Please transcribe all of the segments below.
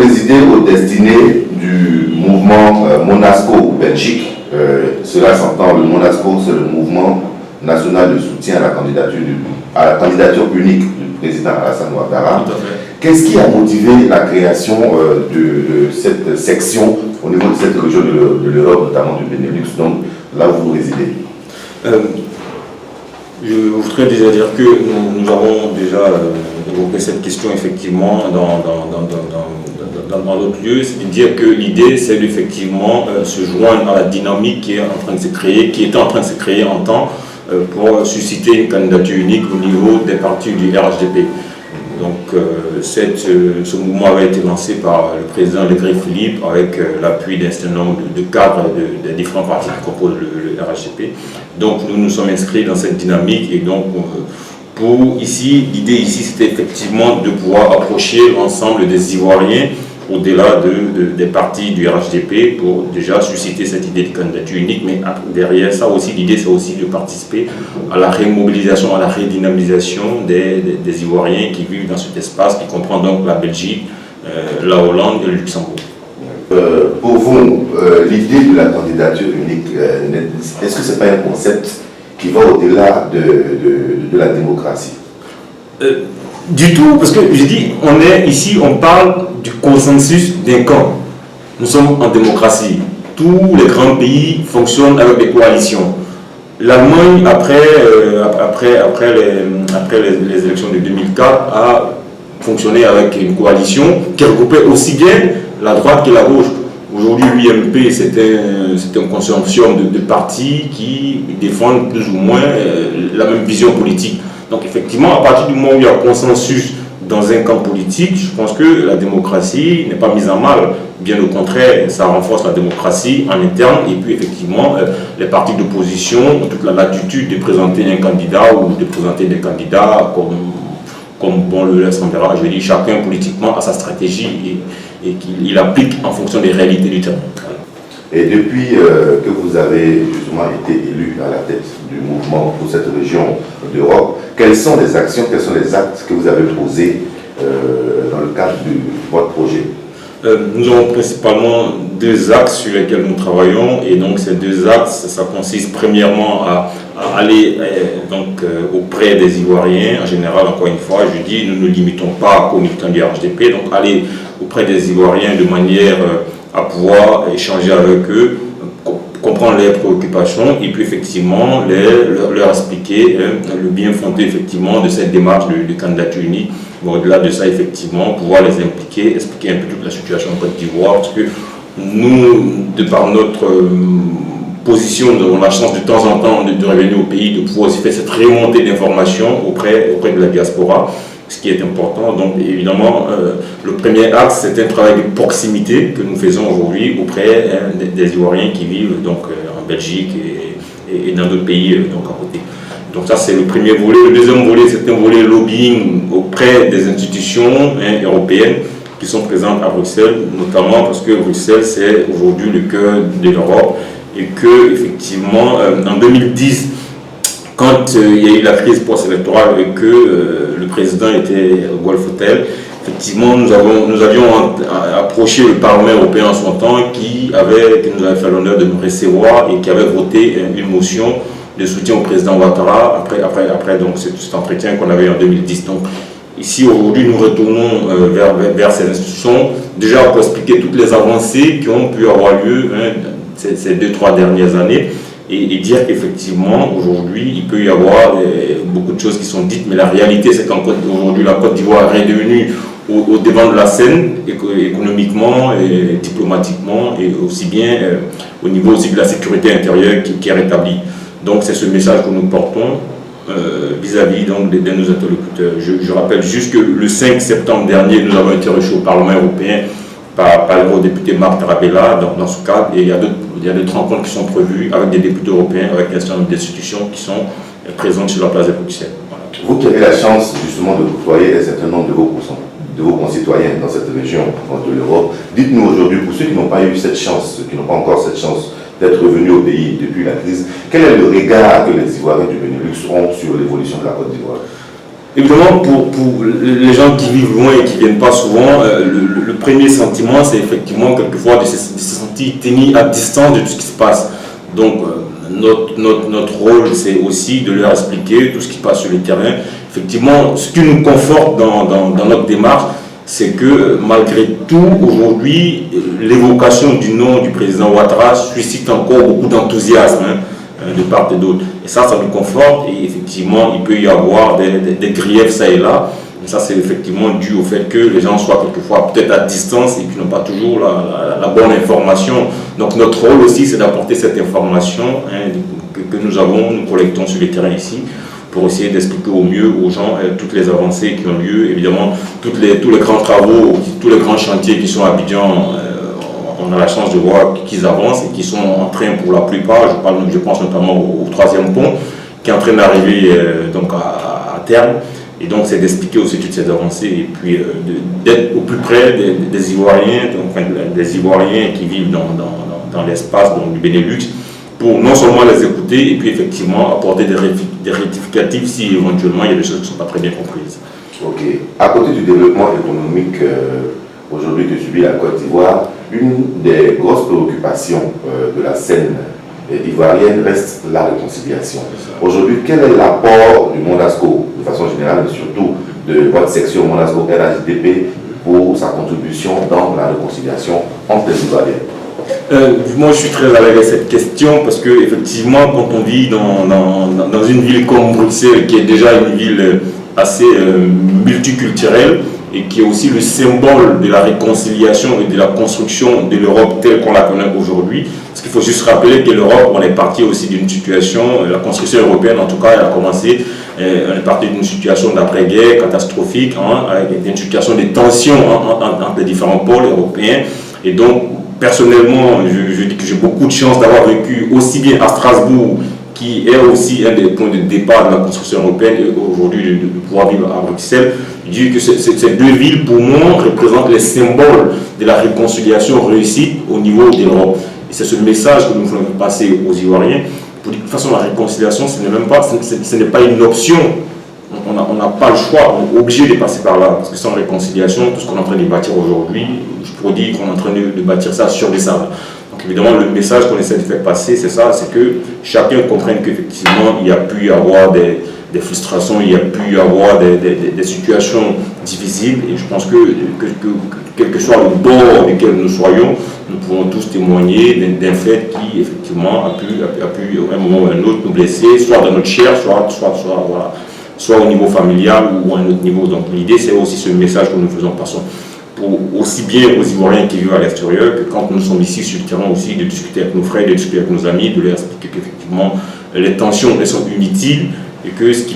présidez aux destinées du mouvement Monasco Belgique. Cela s'entend, le Monasco, c'est le mouvement national de soutien à la candidature unique du président Alassane Ouattara. Qu'est-ce qui a motivé la création de cette section au niveau de cette région de l'Europe, notamment du Benelux, donc là où vous résidez? Je voudrais déjà dire que nous avons déjà évoqué cette question effectivement dans d'autres lieux, c'est-à-dire que l'idée c'est d'effectivement se joindre à la dynamique qui est en train de se créer, qui était en train de se créer en temps pour susciter une candidature unique au niveau des partis du RHDP. Donc ce mouvement avait été lancé par le président Legret-Philippe avec l'appui d'un certain nombre de cadres des différents partis qui composent le RHDP. Donc nous nous sommes inscrits dans cette dynamique et donc l'idée ici c'était effectivement de pouvoir approcher l'ensemble des Ivoiriens au-delà des partis du RHDP pour déjà susciter cette idée de candidature unique, mais derrière ça aussi, l'idée c'est aussi de participer à la remobilisation, à la redynamisation des Ivoiriens qui vivent dans cet espace qui comprend donc la Belgique, la Hollande et le Luxembourg. Pour vous, l'idée de la candidature unique, est-ce que ce n'est pas un concept qui va au-delà de la démocratie? Du tout, parce que je dis, on parle du consensus d'un camp. Nous sommes en démocratie. Tous les grands pays fonctionnent avec des coalitions. L'Allemagne, après les élections de 2004, a fonctionné avec une coalition qui regroupait aussi bien la droite que la gauche. Aujourd'hui, l'UMP, c'est un consortium de partis qui défendent plus ou moins la même vision politique. Donc effectivement, à partir du moment où il y a consensus dans un camp politique, je pense que la démocratie n'est pas mise en mal. Bien au contraire, ça renforce la démocratie en interne. Et puis effectivement, les partis d'opposition ont toute la latitude de présenter un candidat ou de présenter des candidats comme bon le semblera. Je dis, chacun politiquement a sa stratégie et qu'il applique en fonction des réalités du terrain. Et depuis que vous avez justement été élu à la tête du mouvement pour cette région d'Europe, quelles sont les actions, quels sont les actes que vous avez posés dans le cadre de votre projet? Nous avons principalement deux axes sur lesquels nous travaillons, et donc ces deux axes, ça consiste premièrement à aller auprès des Ivoiriens. En général, encore une fois, je dis, nous ne nous limitons pas aux militants du RHDP, donc aller auprès des Ivoiriens de manière à pouvoir échanger avec eux, comprendre leurs préoccupations et puis effectivement leur expliquer le bien fondé effectivement de cette démarche de candidature unique. Bon, au-delà de ça, effectivement, pouvoir les impliquer, expliquer un peu toute la situation en Côte d'Ivoire, parce que nous, de par notre position, nous avons la chance de temps en temps de revenir au pays, de pouvoir aussi faire cette remontée d'informations auprès de la diaspora, ce qui est important. Donc évidemment, le premier axe, c'est un travail de proximité que nous faisons aujourd'hui auprès des Ivoiriens qui vivent donc, en Belgique et dans d'autres pays donc, à côté. Donc ça, c'est le premier volet. Le deuxième volet, c'est un volet lobbying auprès des institutions européennes qui sont présentes à Bruxelles, notamment parce que Bruxelles, c'est aujourd'hui le cœur de l'Europe et que, effectivement, en 2010, quand il y a eu la crise post-électorale et que le président était au Golf Hotel, effectivement, nous avions approché le Parlement européen en son temps qui nous avait fait l'honneur de nous recevoir et qui avait voté une motion de soutien au président Ouattara après donc, cet entretien qu'on avait en 2010. Donc, ici, aujourd'hui, nous retournons vers ces institutions, déjà pour expliquer toutes les avancées qui ont pu avoir lieu ces 2-3 dernières années. Et dire qu'effectivement, aujourd'hui, il peut y avoir beaucoup de choses qui sont dites, mais la réalité, c'est qu'aujourd'hui, la Côte d'Ivoire est redevenue au devant de la scène, économiquement et diplomatiquement, et aussi bien au niveau aussi de la sécurité intérieure qui est rétablie. Donc, c'est ce message que nous portons vis-à-vis de nos interlocuteurs. Je rappelle juste que le 5 septembre dernier, nous avons été reçus au Parlement européen par l'eurodéputé Marc Tarabella dans ce cadre, et il y a d'autres rencontres qui sont prévues avec des députés européens, avec un certain nombre d'institutions qui sont présentes sur la place de Bruxelles. Voilà. Vous qui avez la chance justement de côtoyer un certain nombre de vos concitoyens dans cette région de l'Europe, dites-nous aujourd'hui, pour ceux qui n'ont pas eu cette chance, qui n'ont pas encore cette chance d'être revenus au pays depuis la crise, quel est le regard que les Ivoiriens du Benelux ont sur l'évolution de la Côte d'Ivoire? Évidemment, pour les gens qui vivent loin et qui ne viennent pas souvent, le premier sentiment, c'est effectivement quelquefois de se sentir tenu à distance de tout ce qui se passe. Donc, notre rôle, c'est aussi de leur expliquer tout ce qui se passe sur le terrain. Effectivement, ce qui nous conforte dans notre démarche, c'est que malgré tout, aujourd'hui, l'évocation du nom du président Ouattara suscite encore beaucoup d'enthousiasme de part et d'autre. Et ça nous conforte, et effectivement, il peut y avoir des griefs ça et là. Et ça, c'est effectivement dû au fait que les gens soient quelquefois peut-être à distance et puis n'ont pas toujours la bonne information. Donc notre rôle aussi, c'est d'apporter cette information que nous collectons sur le terrain ici, pour essayer d'expliquer au mieux aux gens toutes les avancées qui ont lieu. Évidemment, tous les grands travaux, tous les grands chantiers qui sont à Abidjan, on a la chance de voir qu'ils avancent et qui sont en train pour la plupart, je pense notamment au troisième pont, qui est en train d'arriver donc à terme. Et donc c'est d'expliquer aussi toutes ces avancées et puis d'être au plus près des Ivoiriens, enfin, des Ivoiriens qui vivent dans l'espace du Benelux, pour non seulement les écouter et puis effectivement apporter des rectificatifs si éventuellement il y a des choses qui ne sont pas très bien comprises. Ok. À côté du développement économique aujourd'hui que subit la Côte d'Ivoire, une des grosses préoccupations de la scène ivoirienne reste la réconciliation. Aujourd'hui, quel est l'apport du Monasco, de façon générale, mais surtout de votre section Monasco RHDP pour sa contribution dans la réconciliation entre les Ivoiriens? Moi, je suis très à l'aise avec cette question parce que effectivement, quand on vit dans une ville comme Bruxelles, qui est déjà une ville assez multiculturelle et qui est aussi le symbole de la réconciliation et de la construction de l'Europe telle qu'on la connaît aujourd'hui, parce qu'il faut juste rappeler que l'Europe, on est parti aussi d'une situation, la construction européenne en tout cas, elle a commencé, on est parti d'une situation d'après-guerre catastrophique, avec une situation de tension entre les différents pôles européens. Et donc, personnellement, je dis que j'ai beaucoup de chance d'avoir vécu aussi bien à Strasbourg, qui est aussi un des points de départ de la construction européenne, et aujourd'hui de pouvoir vivre à Bruxelles. Je dis que ces deux villes, pour moi, représentent les symboles de la réconciliation réussie au niveau de l'Europe. Et c'est ce message que nous voulons passer aux Ivoiriens. Pour dire de toute façon, la réconciliation, ce n'est pas une option. On n'a pas le choix, on est obligé de passer par là. Parce que sans réconciliation, tout ce qu'on est en train de bâtir aujourd'hui, je pourrais dire qu'on est en train de bâtir ça sur des sables. Donc évidemment, le message qu'on essaie de faire passer, c'est ça, c'est que chacun comprenne qu'effectivement, il y a pu y avoir des frustrations, il y a pu y avoir des situations difficiles. Et je pense que quel que soit le bord duquel nous soyons, nous pouvons tous témoigner d'un fait qui, effectivement, a pu, à un moment ou à un autre, nous blesser, soit dans notre chair, soit au niveau familial ou à un autre niveau. Donc l'idée, c'est aussi ce message que nous faisons passer, aussi bien aux Ivoiriens qui vivent à l'extérieur que quand nous sommes ici sur le terrain aussi, de discuter avec nos frères, de discuter avec nos amis, de leur expliquer qu'effectivement les tensions elles sont inutiles et que ce qui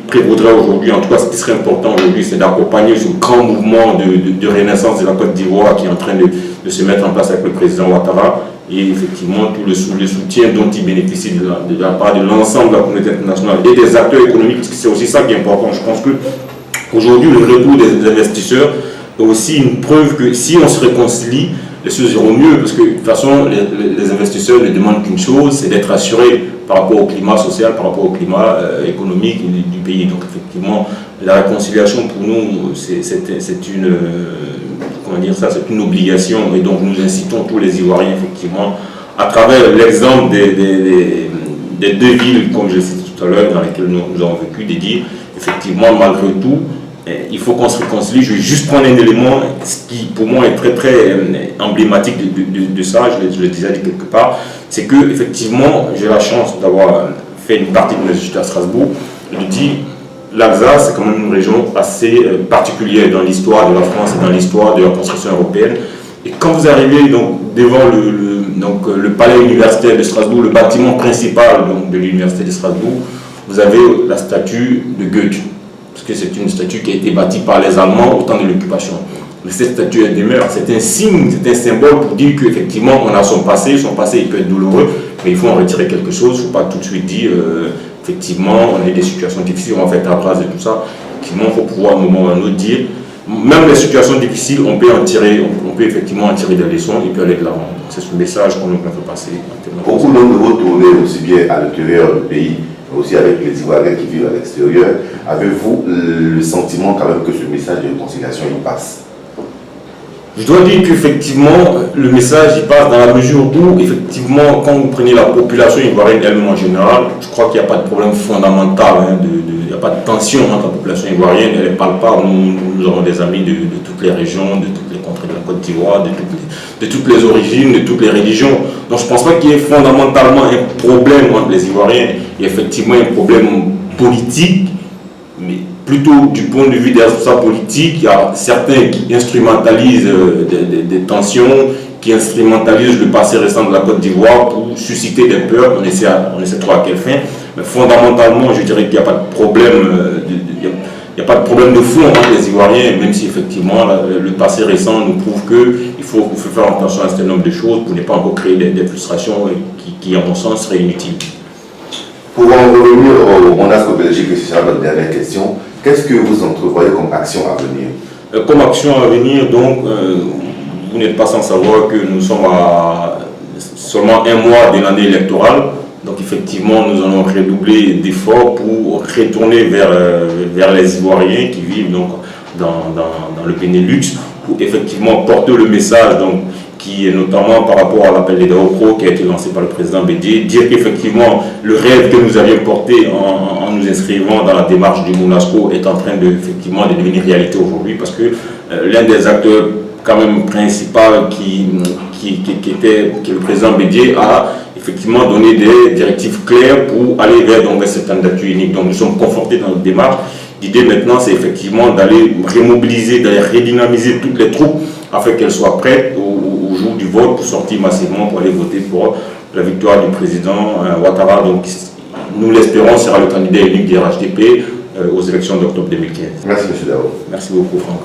prévaudrait aujourd'hui, en tout cas ce qui serait important aujourd'hui, c'est d'accompagner ce grand mouvement de renaissance de la Côte d'Ivoire qui est en train de se mettre en place avec le président Ouattara et effectivement tout le soutien dont il bénéficie de la part de l'ensemble de la communauté internationale et des acteurs économiques, parce que c'est aussi ça qui est important. Je pense que aujourd'hui le retour des investisseurs est aussi une preuve que si on se réconcilie, les choses iront mieux, parce que de toute façon, les investisseurs ne demandent qu'une chose, c'est d'être assurés par rapport au climat social, par rapport au climat économique du pays. Donc effectivement, la réconciliation pour nous, c'est une obligation, et donc nous incitons tous les Ivoiriens, effectivement, à travers l'exemple des deux villes, comme je l'ai cité tout à l'heure, dans lesquelles nous avons vécu, de dire, effectivement, malgré tout, il faut qu'on se réconcilie. Je vais juste prendre un élément qui, pour moi, est très, très emblématique de ça, je l'ai déjà dit quelque part, c'est que, effectivement, j'ai la chance d'avoir fait une partie de mes études à Strasbourg. Je dis, l'Alsace, c'est quand même une région assez particulière dans l'histoire de la France et dans l'histoire de la construction européenne. Et quand vous arrivez donc, devant le palais universitaire de Strasbourg, le bâtiment principal donc, de l'université de Strasbourg, vous avez la statue de Goethe. Parce que c'est une statue qui a été bâtie par les Allemands au temps de l'occupation. Mais cette statue, elle demeure. C'est un signe, c'est un symbole pour dire qu'effectivement, on a son passé il peut être douloureux, mais il faut en retirer quelque chose. Il ne faut pas tout de suite dire, effectivement, on a des situations difficiles, on va faire table rase et tout ça. Effectivement, il faut pouvoir, à un moment ou à un autre, dire, même les situations difficiles, on peut effectivement en tirer des leçons et puis aller de l'avant. C'est ce message qu'on nous fait passer. Beaucoup d'entre vous tournez aussi bien à l'intérieur du pays mais aussi avec les Ivoiriens qui vivent à l'extérieur. Avez-vous le sentiment quand même que ce message de réconciliation il passe? Je dois dire qu'effectivement, le message il passe dans la mesure où, effectivement, quand vous prenez la population ivoirienne elle-même en général, je crois qu'il n'y a pas de problème fondamental, il n'y a pas de tension entre la population ivoirienne, elle ne parle pas. Nous avons des amis de toutes les régions, de toutes les contrées de la Côte d'Ivoire, de toutes les origines, de toutes les religions. Donc je ne pense pas qu'il y ait fondamentalement un problème entre les Ivoiriens. Il y a effectivement un problème politique, mais plutôt du point de vue des responsables politiques, il y a certains qui instrumentalisent des tensions, qui instrumentalisent le passé récent de la Côte d'Ivoire pour susciter des peurs. On essaie trop à quelle fin. Mais fondamentalement, je dirais qu'il n'y a pas de problème. Il n'y a pas de problème de fond entre les Ivoiriens, même si effectivement le passé récent nous prouve qu'il faut faire attention à un certain nombre de choses pour ne pas encore créer des frustrations qui, à mon sens, seraient inutiles. Pour en revenir au Monasco Belgique, et c'est notre dernière question, qu'est-ce que vous entrevoyez comme action à venir? Comme action à venir, donc, vous n'êtes pas sans savoir que nous sommes à seulement un mois de l'année électorale. Donc effectivement, nous allons redoubler d'efforts pour retourner vers les Ivoiriens qui vivent donc dans le Benelux, pour effectivement porter le message donc, qui est notamment par rapport à l'appel des Daopro qui a été lancé par le président Bédié, dire qu'effectivement le rêve que nous avions porté en nous inscrivant dans la démarche du Monasco est en train de devenir réalité aujourd'hui, parce que l'un des acteurs quand même principaux qui est le président Bédié a effectivement donné des directives claires pour aller vers cette candidature unique. Donc nous sommes confortés dans notre démarche. L'idée maintenant, c'est effectivement d'aller remobiliser, d'aller redynamiser toutes les troupes afin qu'elles soient prêtes au jour du vote pour sortir massivement pour aller voter pour la victoire du président Ouattara. Donc nous l'espérons sera le candidat unique du RHDP aux élections d'octobre 2015. Merci M. Dao. Merci beaucoup Franck.